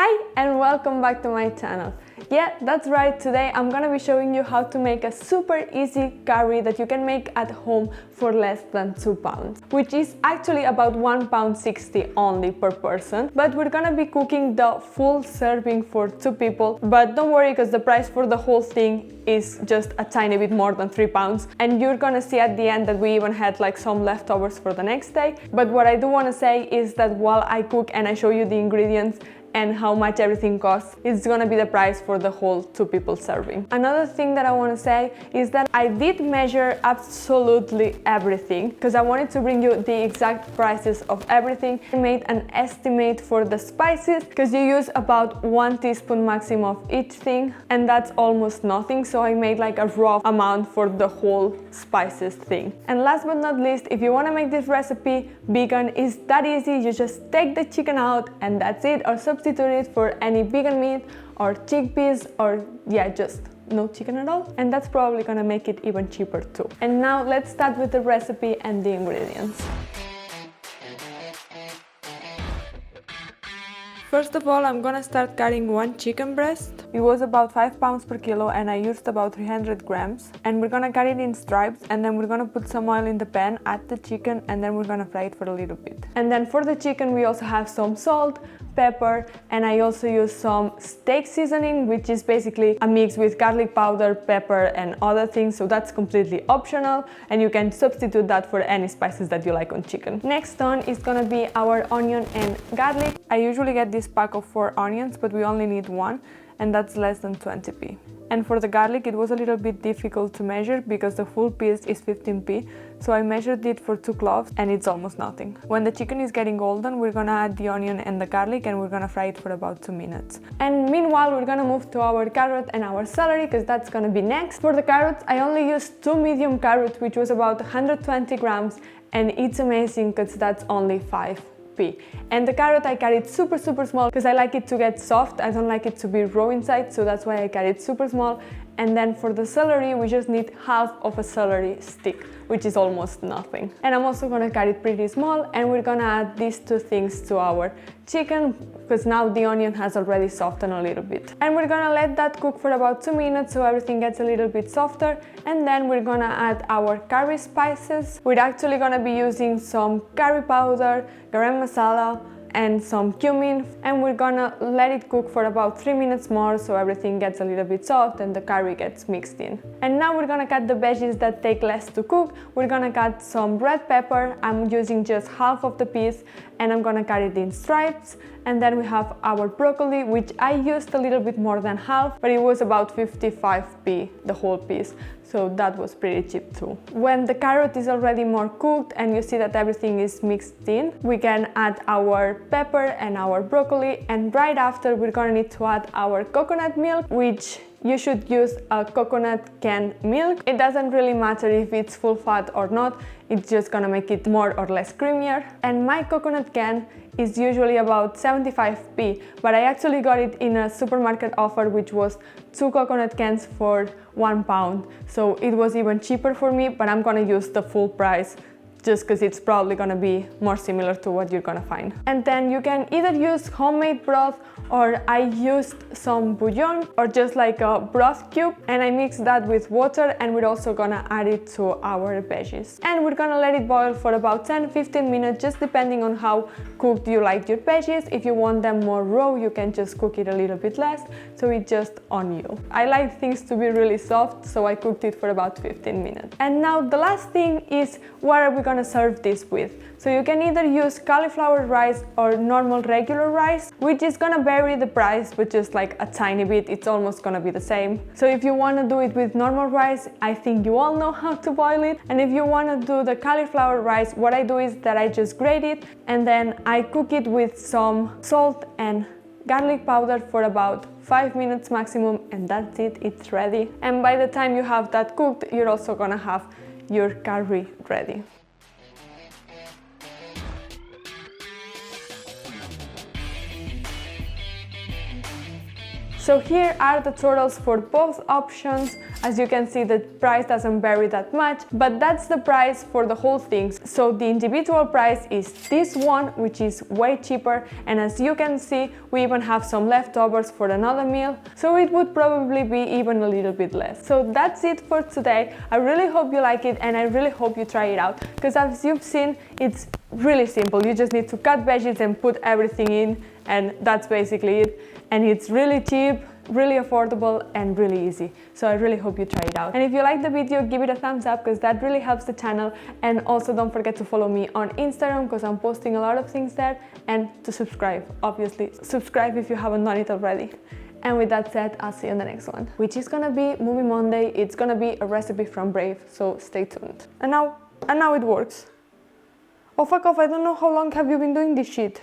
Hi and welcome back to my channel. Yeah, that's right, today I'm gonna be showing you how to make a super easy curry that you can make at home for less than 2 pounds, which is actually about £1.60 only per person, but we're gonna be cooking the full serving for 2 people. But don't worry, because the price for the whole thing is just a tiny bit more than 3 pounds, and you're gonna see at the end that we even had like some leftovers for the next day. But what I do want to say is that while I cook and I show you the ingredients and how much everything costs, it's gonna be the price for the whole 2 people serving. Another thing that I want to say is that I did measure absolutely everything because I wanted to bring you the exact prices of everything. I made an estimate for the spices because you use about 1 teaspoon maximum of each thing, and that's almost nothing, so I made like a rough amount for the whole spices thing. And last but not least, if you want to make this recipe vegan, it's that easy. You just take the chicken out and that's it, or substitute it for any vegan meat or chickpeas, or yeah, just no chicken at all, and that's probably gonna make it even cheaper too. And now let's start with the recipe and the ingredients. First of all, I'm gonna start cutting 1 chicken breast. It was about 5 pounds per kilo and I used about 300 grams. And we're gonna cut it in stripes, and then we're gonna put some oil in the pan, add the chicken, and then we're gonna fry it for a little bit. And then for the chicken we also have some salt, pepper, and I also use some steak seasoning, which is basically a mix with garlic powder, pepper, and other things, so that's completely optional and you can substitute that for any spices that you like on chicken. Next on is gonna be our onion and garlic. I usually get this pack of 4 onions, but we only need 1, and that's less than 20p. And for the garlic, it was a little bit difficult to measure because the full piece is 15p, so I measured it for 2 cloves and it's almost nothing. When the chicken is getting golden, we're gonna add the onion and the garlic and we're gonna fry it for about 2 minutes. And meanwhile, we're gonna move to our carrot and our celery, because that's gonna be next. For the carrots, I only used 2 medium carrots, which was about 120 grams, and it's amazing because that's only 5p. And the carrot I cut it super small because I like it to get soft. I don't like it to be raw inside, so that's why I cut it super small. And then for the celery, we just need half of a celery stick, which is almost nothing. And I'm also gonna cut it pretty small, and we're gonna add these 2 things to our chicken because now the onion has already softened a little bit. And we're gonna let that cook for about 2 minutes so everything gets a little bit softer, and then we're gonna add our curry spices. We're actually gonna be using some curry powder, garam masala, and some cumin, and we're gonna let it cook for about 3 minutes more so everything gets a little bit soft and the curry gets mixed in. And now we're gonna cut the veggies that take less to cook. We're gonna cut some red pepper. I'm using just half of the piece and I'm gonna cut it in stripes. And then we have our broccoli, which I used a little bit more than half, but it was about 55p the whole piece, so that was pretty cheap too. When the carrot is already more cooked and you see that everything is mixed in, we can add our pepper and our broccoli, and right after we're gonna need to add our coconut milk, which you should use a coconut canned milk. It doesn't really matter if it's full fat or not, it's just gonna make it more or less creamier. And my coconut can is usually about 75p, but I actually got it in a supermarket offer, which was 2 coconut cans for £1, so it was even cheaper for me, but I'm gonna use the full price just because it's probably gonna be more similar to what you're gonna find. And then you can either use homemade broth, or I used some bouillon or just like a broth cube, and I mixed that with water, and we're also gonna add it to our veggies. And we're gonna let it boil for about 10-15 minutes, just depending on how cooked you like your veggies. If you want them more raw, you can just cook it a little bit less, so it's just on you. I like things to be really soft, so I cooked it for about 15 minutes. And now the last thing is, what are we gonna serve this with? So you can either use cauliflower rice or normal regular rice, which is gonna vary the price, but just like a tiny bit. It's almost gonna be the same. So if you wanna do it with normal rice, I think you all know how to boil it. And if you wanna do the cauliflower rice, what I do is that I just grate it and then I cook it with some salt and garlic powder for about 5 minutes maximum, and that's it, it's ready. And by the time you have that cooked, you're also gonna have your curry ready. So here are the totals for both options. As you can see, the price doesn't vary that much, but that's the price for the whole things. So the individual price is this one, which is way cheaper, and as you can see, we even have some leftovers for another meal, so it would probably be even a little bit less. So that's it for today. I really hope you like it, and I really hope you try it out, because as you've seen, it's really simple. You just need to cut veggies and put everything in, and that's basically it. And it's really cheap, really affordable, and really easy. So I really hope you try it out. And if you like the video, give it a thumbs up, because that really helps the channel. And also don't forget to follow me on Instagram, because I'm posting a lot of things there, and to subscribe, obviously. Subscribe if you haven't done it already. And with that said, I'll see you in the next one, which is gonna be Movie Monday. It's gonna be a recipe from Brave, so stay tuned. And now it works. Oh fuck off, I don't know how long have you been doing this shit.